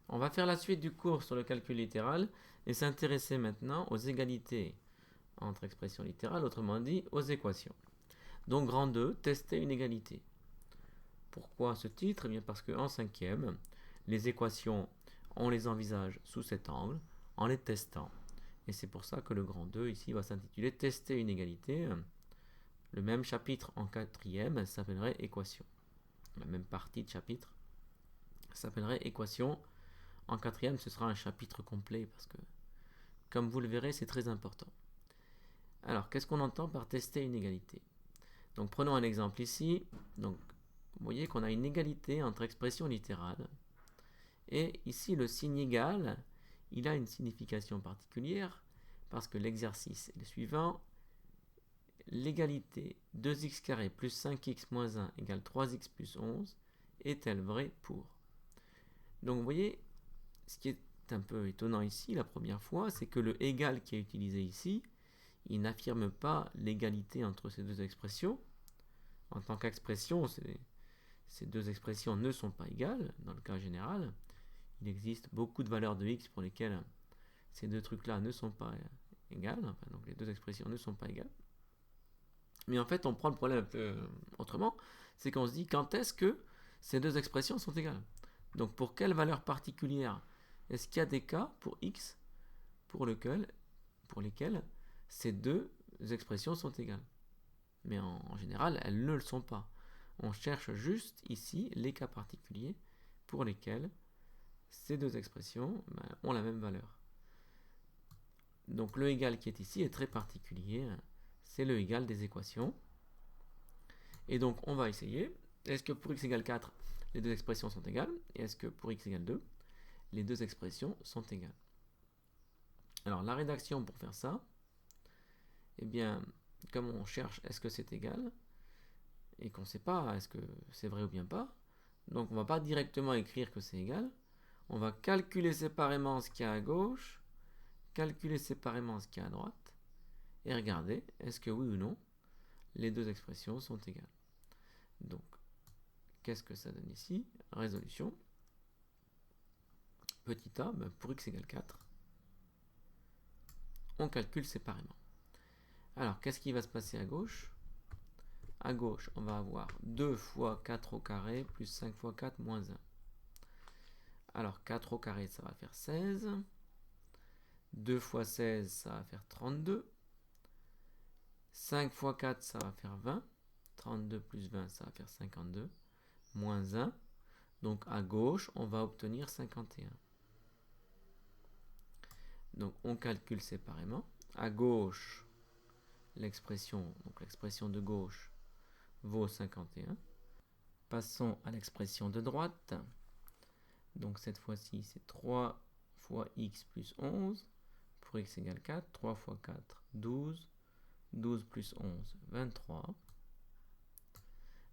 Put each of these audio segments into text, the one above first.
On va faire la suite du cours sur le calcul littéral et s'intéresser maintenant aux égalités entre expressions littérales, autrement dit aux équations. Donc grand 2, tester une égalité. Pourquoi ce titre? Eh bien parce qu'en cinquième, les équations, on les envisage sous cet angle, en les testant. Et c'est pour ça que le grand 2 ici va s'intituler tester une égalité. Le même chapitre en quatrième s'appellerait équation. La même partie de chapitre s'appellerait équation. En quatrième, ce sera un chapitre complet parce que, comme vous le verrez, c'est très important. Alors, qu'est-ce qu'on entend par tester une égalité? Donc, prenons un exemple ici. Donc, vous voyez qu'on a une égalité entre expressions littérales. Et ici, le signe égal, il a une signification particulière parce que l'exercice est le suivant. L'égalité 2x carré plus 5x moins 1 égale 3x plus 11 est-elle vraie pour? Donc, vous voyez, ce qui est un peu étonnant ici, la première fois, c'est que le égal qui est utilisé ici, il n'affirme pas l'égalité entre ces deux expressions. En tant qu'expression, ces deux expressions ne sont pas égales, dans le cas général. Il existe beaucoup de valeurs de x pour lesquelles ces deux trucs-là ne sont pas égales, enfin, donc les deux expressions ne sont pas égales. Mais en fait, on prend le problème un peu autrement, c'est qu'on se dit quand est-ce que ces deux expressions sont égales? Donc pour quelle valeur particulière? Est-ce qu'il y a des cas pour x pour lesquels ces deux expressions sont égales? Mais en général, elles ne le sont pas. On cherche juste ici les cas particuliers pour lesquels ces deux expressions ont la même valeur. Donc le égal qui est ici est très particulier. C'est le égal des équations. Et donc on va essayer. Est-ce que pour x égale 4, les deux expressions sont égales? Et est-ce que pour x égale 2, les deux expressions sont égales? Alors la rédaction pour faire ça, eh bien, comme on cherche est-ce que c'est égal, et qu'on ne sait pas est-ce que c'est vrai ou bien pas, donc on ne va pas directement écrire que c'est égal, on va calculer séparément ce qu'il y a à gauche, calculer séparément ce qu'il y a à droite, et regarder est-ce que oui ou non, les deux expressions sont égales. Donc, qu'est-ce que ça donne ici? Résolution. Petit a, pour x égale 4, on calcule séparément. Alors, qu'est-ce qui va se passer à gauche? À gauche, on va avoir 2 fois 4 au carré plus 5 fois 4 moins 1. Alors, 4 au carré, ça va faire 16. 2 fois 16, ça va faire 32. 5 fois 4, ça va faire 20. 32 plus 20, ça va faire 52. Moins 1. Donc, à gauche, on va obtenir 51. Donc, on calcule séparément. À gauche, l'expression de gauche vaut 51. Passons à l'expression de droite. Donc cette fois-ci, c'est 3 fois x plus 11. Pour x égale 4. 3 fois 4, 12. 12 plus 11, 23.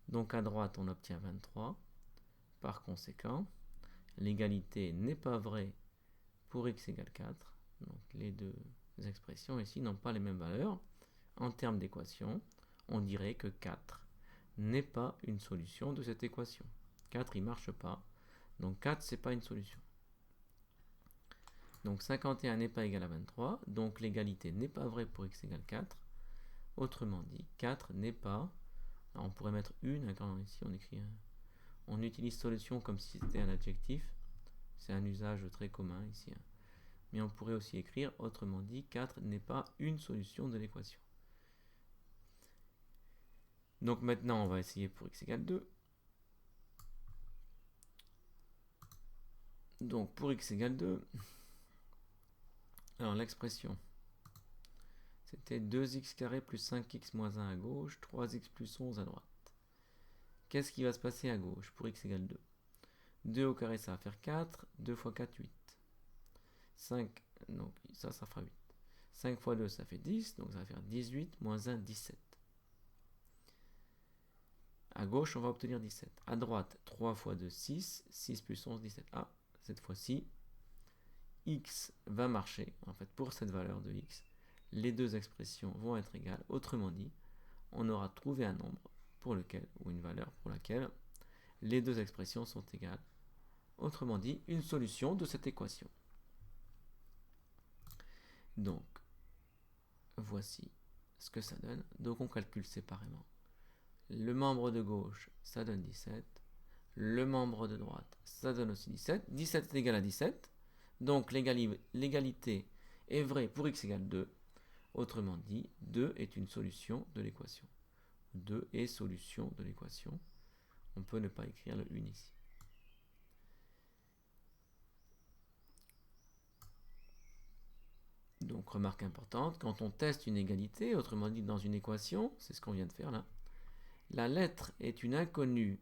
Donc à droite, on obtient 23. Par conséquent, l'égalité n'est pas vraie pour x égale 4. Donc les deux expressions ici n'ont pas les mêmes valeurs. En termes d'équation, on dirait que 4 n'est pas une solution de cette équation. 4, il ne marche pas. Donc 4, ce n'est pas une solution. Donc 51 n'est pas égal à 23. Donc l'égalité n'est pas vraie pour x égale 4. Autrement dit, 4 n'est pas... Alors on pourrait mettre une, quand ici on écrit... On utilise solution comme si c'était un adjectif. C'est un usage très commun ici. Mais on pourrait aussi écrire, autrement dit, 4 n'est pas une solution de l'équation. Donc maintenant, on va essayer pour x égale 2. Donc pour x égale 2, alors l'expression, c'était 2x carré plus 5x moins 1 à gauche, 3x plus 11 à droite. Qu'est-ce qui va se passer à gauche pour x égale 2? 2 au carré, ça va faire 4. 2 fois 4, 8. 5, donc ça fera 8. 5 fois 2, ça fait 10, donc ça va faire 18, moins 1, 17. À gauche, on va obtenir 17. À droite, 3 fois 2, 6. 6 plus 11, 17. Ah, cette fois-ci, x va marcher. En fait, pour cette valeur de x, les deux expressions vont être égales. Autrement dit, on aura trouvé un nombre pour lequel, ou une valeur pour laquelle, les deux expressions sont égales. autrement dit une solution de cette équation. Donc, voici ce que ça donne. Donc on calcule séparément. Le membre de gauche, ça donne 17. Le membre de droite, ça donne aussi 17. 17 est égal à 17. Donc l'égalité est vraie pour x égale 2. Autrement dit, 2 est une solution de l'équation. 2 est solution de l'équation. On peut ne pas écrire le 1 ici. Donc, remarque importante, quand on teste une égalité, autrement dit dans une équation, c'est ce qu'on vient de faire là, la lettre est une inconnue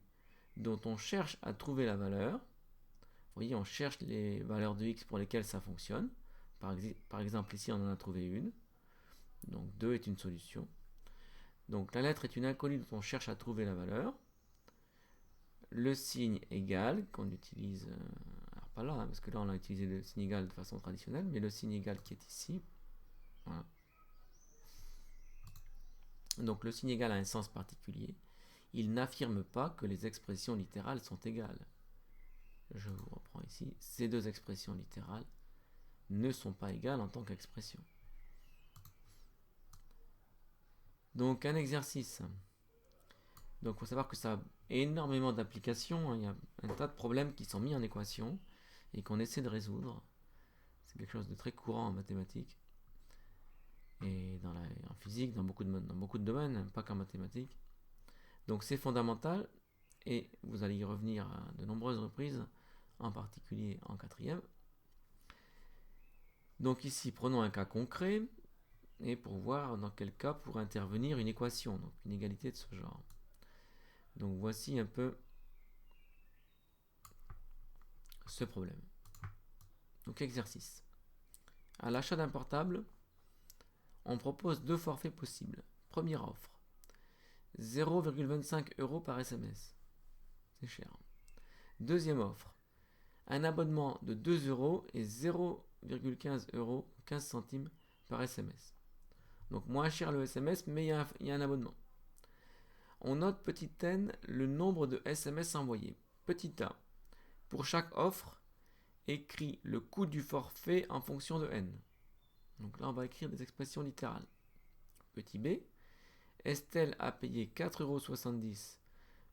dont on cherche à trouver la valeur. Vous voyez, on cherche les valeurs de x pour lesquelles ça fonctionne. Par exemple, ici, on en a trouvé une. Donc, 2 est une solution. Donc, la lettre est une inconnue dont on cherche à trouver la valeur. Le signe égal, qu'on utilise, alors pas là, hein, parce que là, on a utilisé le signe égal de façon traditionnelle, mais le signe égal qui est ici. Voilà. Donc, le signe égal a un sens particulier. Il n'affirme pas que les expressions littérales sont égales. Je vous reprends ici. Ces deux expressions littérales ne sont pas égales en tant qu'expression. Donc un exercice. Donc il faut savoir que ça a énormément d'applications. Il y a un tas de problèmes qui sont mis en équation et qu'on essaie de résoudre. C'est quelque chose de très courant en mathématiques. Et en physique, dans beaucoup de domaines, pas qu'en mathématiques. Donc c'est fondamental et vous allez y revenir à de nombreuses reprises, en particulier en 4e. Donc ici, prenons un cas concret et pour voir dans quel cas pourrait intervenir une équation, donc une égalité de ce genre. Donc voici un peu ce problème. Donc exercice. À l'achat d'un portable, on propose deux forfaits possibles. Première offre. 0,25 € par SMS. C'est cher. Deuxième offre. Un abonnement de 2 € et 0,15 €, 15 centimes par SMS. Donc moins cher le SMS, mais il y a un abonnement. On note petit n le nombre de SMS envoyés. Petit a. Pour chaque offre, écrit le coût du forfait en fonction de n. Donc là, on va écrire des expressions littérales. Petit b. Estelle a payé 4,70 €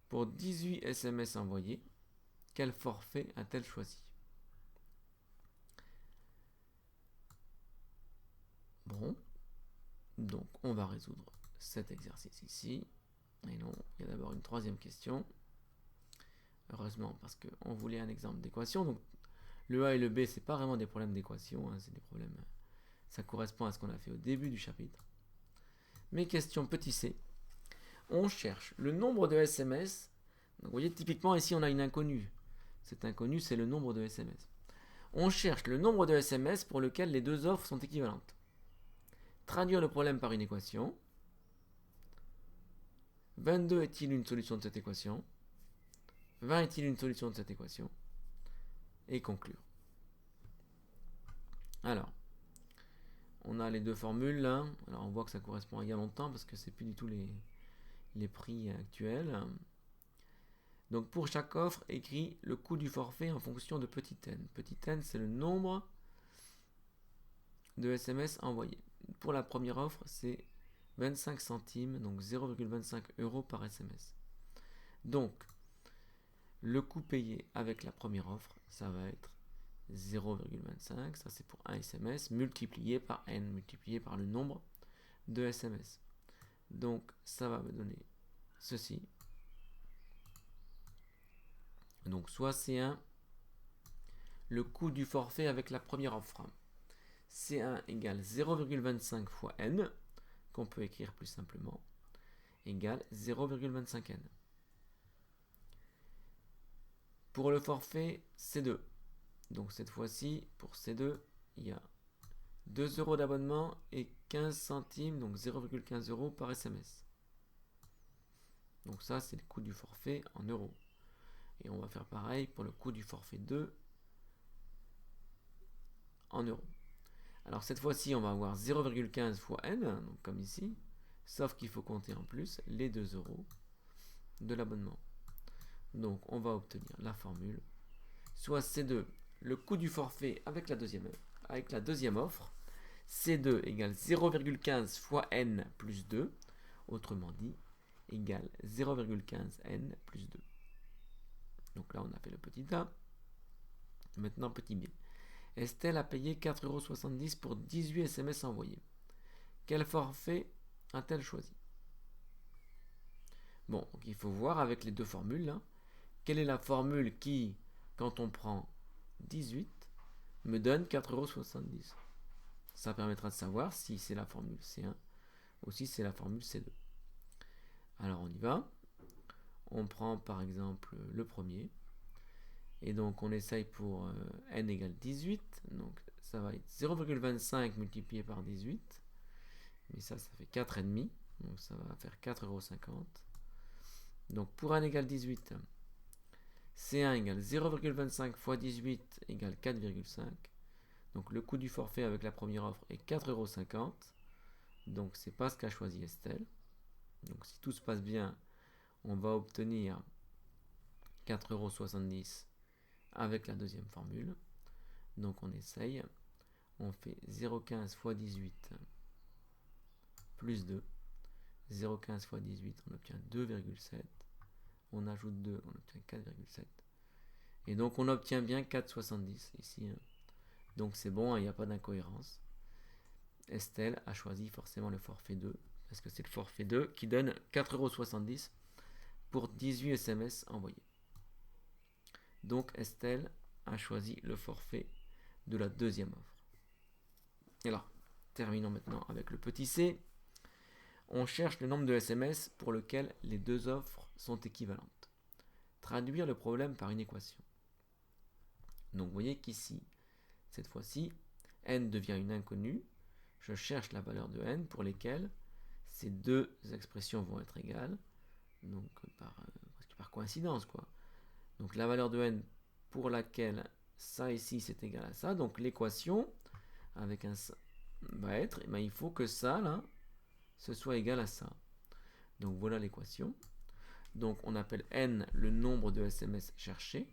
pour 18 SMS envoyés. Quel forfait a-t-elle choisi? Bon, donc on va résoudre cet exercice ici. Et non, il y a d'abord une troisième question. Heureusement, parce qu'on voulait un exemple d'équation. Donc le A et le B, c'est pas vraiment des problèmes d'équation, hein, c'est des problèmes. Ça correspond à ce qu'on a fait au début du chapitre. Mais question petit c. On cherche le nombre de SMS. Donc, vous voyez, typiquement ici, on a une inconnue. Cette inconnue, c'est le nombre de SMS. On cherche le nombre de SMS pour lequel les deux offres sont équivalentes. Traduire le problème par une équation. 22 est-il une solution de cette équation? 20 est-il une solution de cette équation? Et conclure. Alors, on a les deux formules là. Alors on voit que ça correspond il y a longtemps parce que c'est plus du tout les prix actuels. Donc pour chaque offre, écrit le coût du forfait en fonction de petit n. Petit n, c'est le nombre de SMS envoyés. Pour la première offre, c'est 25 centimes, donc 0,25 € par SMS. Donc, le coût payé avec la première offre, ça va être 0,25, ça c'est pour un SMS, multiplié par n, multiplié par le nombre de SMS. Donc, ça va me donner ceci. Donc, soit C1, le coût du forfait avec la première offre. C1 égale 0,25 fois n, qu'on peut écrire plus simplement, égale 0,25n. Pour le forfait C2, donc cette fois-ci, pour C2, il y a 2 € d'abonnement et 15 centimes, donc 0,15 € par SMS. Donc ça, c'est le coût du forfait en euros. Et on va faire pareil pour le coût du forfait 2 en euros. Alors cette fois-ci, on va avoir 0,15 fois n, donc comme ici, sauf qu'il faut compter en plus les 2 € de l'abonnement. Donc on va obtenir la formule soit C2, le coût du forfait avec la deuxième offre, C2 égale 0,15 fois n plus 2, autrement dit, égale 0,15 n plus 2. Donc là, on a fait le petit A. Maintenant, petit B. Estelle a payé 4,70 € pour 18 SMS envoyés. Quel forfait a-t-elle choisi? Bon, donc il faut voir avec les deux formules. Là, quelle est la formule qui, quand on prend 18, me donne 4,70 €? Ça permettra de savoir si c'est la formule C1 ou si c'est la formule C2. Alors on y va. On prend par exemple le premier. Et donc on essaye pour n égale 18. Donc ça va être 0,25 multiplié par 18. Mais ça fait 4,5. Donc ça va faire 4,50 €. Donc pour n égale 18, C1 égale 0,25 fois 18 égale 4,5. Donc le coût du forfait avec la première offre est 4,50 €. Donc c'est pas ce qu'a choisi Estelle. Donc si tout se passe bien, on va obtenir 4,70 € avec la deuxième formule. Donc on essaye. On fait 0,15 fois 18 plus 2. 0,15 fois 18, on obtient 2,7. On ajoute 2, on obtient 4,7. Et donc on obtient bien 4,70 ici. Donc c'est bon, il n'y a pas d'incohérence. Estelle a choisi forcément le forfait 2, parce que c'est le forfait 2 qui donne 4,70 € pour 18 SMS envoyés. Donc Estelle a choisi le forfait de la deuxième offre. Et alors, terminons maintenant avec le petit c. On cherche le nombre de SMS pour lequel les deux offres sont équivalentes. Traduire le problème par une équation. Donc vous voyez qu'ici, cette fois-ci, n devient une inconnue. Je cherche la valeur de n pour lesquelles ces deux expressions vont être égales. Donc par coïncidence, quoi. Donc la valeur de n pour laquelle ça ici c'est égal à ça. Donc l'équation avec un va être, il faut que ça là, ce soit égal à ça. Donc voilà l'équation. Donc on appelle n le nombre de SMS cherchés.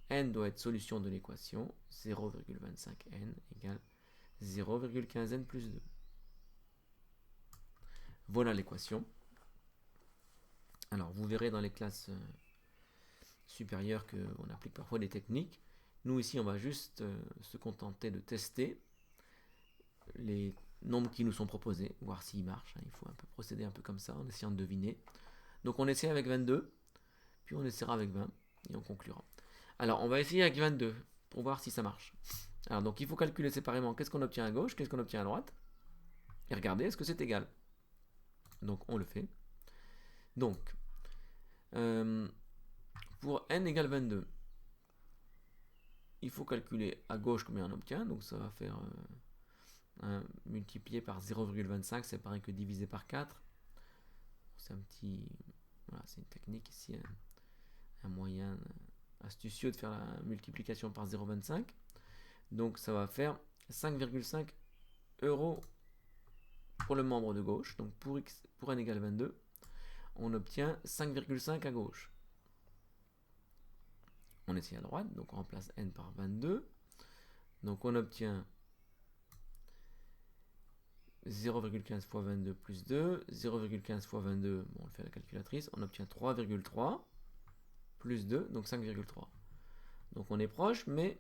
N doit être solution de l'équation 0,25n égale 0,15n plus 2. Voilà l'équation. Alors vous verrez dans les classes supérieures qu'on applique parfois des techniques. Nous ici on va juste se contenter de tester les nombres qui nous sont proposés, voir s'ils marchent. Il faut un peu procéder un peu comme ça en essayant de deviner. Donc on essaie avec 22, puis on essaiera avec 20 et on conclura. Alors on va essayer avec 22 pour voir si ça marche. Alors donc il faut calculer séparément qu'est-ce qu'on obtient à gauche, qu'est-ce qu'on obtient à droite, et regarder est-ce que c'est égal. Donc on le fait. Donc pour n égale 22, il faut calculer à gauche combien on obtient. Donc ça va faire multiplié par 0,25, c'est pareil que divisé par 4. C'est un petit... Voilà, c'est une technique ici, un moyen astucieux de faire la multiplication par 0,25. Donc ça va faire 5,5 € pour le membre de gauche. Donc pour n égale 22, on obtient 5,5 à gauche. On essaie à droite, donc on remplace n par 22. Donc on obtient 0,15 fois 22 plus 2. 0,15 fois 22, bon, on le fait à la calculatrice. On obtient 3,3 plus 2, donc 5,3. Donc on est proche, mais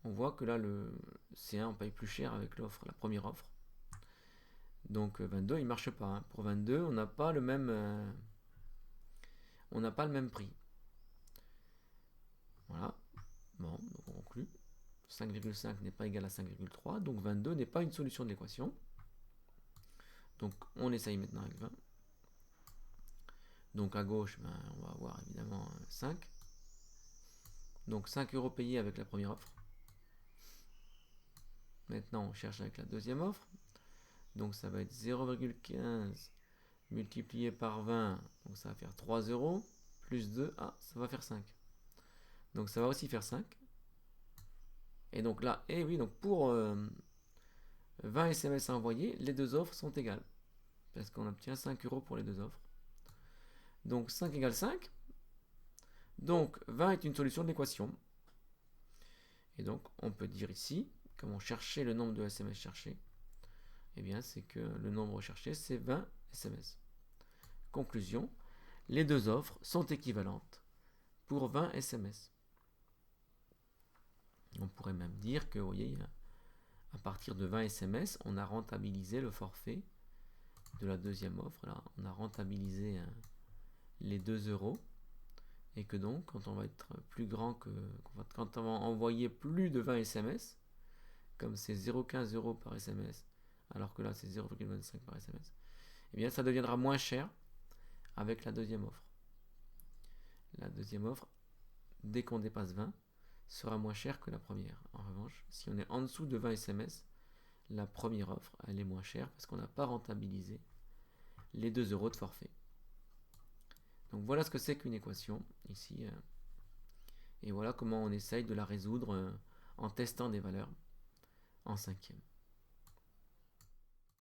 on voit que là, le C1, on paye plus cher avec l'offre, la première offre. Donc 22, il ne marche pas. Hein. Pour 22, on n'a pas le même prix. Voilà. Bon, donc on conclut. 5,5 n'est pas égal à 5,3, donc 22 n'est pas une solution de l'équation. Donc on essaye maintenant avec 20. Donc à gauche, on va avoir évidemment 5. Donc 5 € payés avec la première offre. Maintenant on cherche avec la deuxième offre. Donc ça va être 0,15 multiplié par 20. Donc ça va faire 3 € plus 2. Ah, ça va faire 5. Donc ça va aussi faire 5. Et donc là, et oui, donc pour 20 SMS envoyés, les deux offres sont égales. Parce qu'on obtient 5 € pour les deux offres. Donc 5 égale 5. Donc 20 est une solution de l'équation. Et donc, on peut dire ici, comment chercher le nombre de SMS cherchés, eh bien, c'est que le nombre recherché, c'est 20 SMS. Conclusion, les deux offres sont équivalentes pour 20 SMS. On pourrait même dire que, vous voyez, à partir de 20 SMS, on a rentabilisé le forfait de la deuxième offre. Là, on a rentabilisé les 2 euros. Et que donc, quand on va être plus grand que. Quand on va envoyer plus de 20 SMS, comme c'est 0,15 euros par SMS, alors que là c'est 0,25 par SMS, eh bien ça deviendra moins cher avec la deuxième offre. La deuxième offre, dès qu'on dépasse 20, sera moins chère que la première. En revanche, si on est en dessous de 20 SMS, la première offre, elle est moins chère parce qu'on n'a pas rentabilisé les 2 euros de forfait. Donc voilà ce que c'est qu'une équation ici. Et voilà comment on essaye de la résoudre en testant des valeurs en cinquième.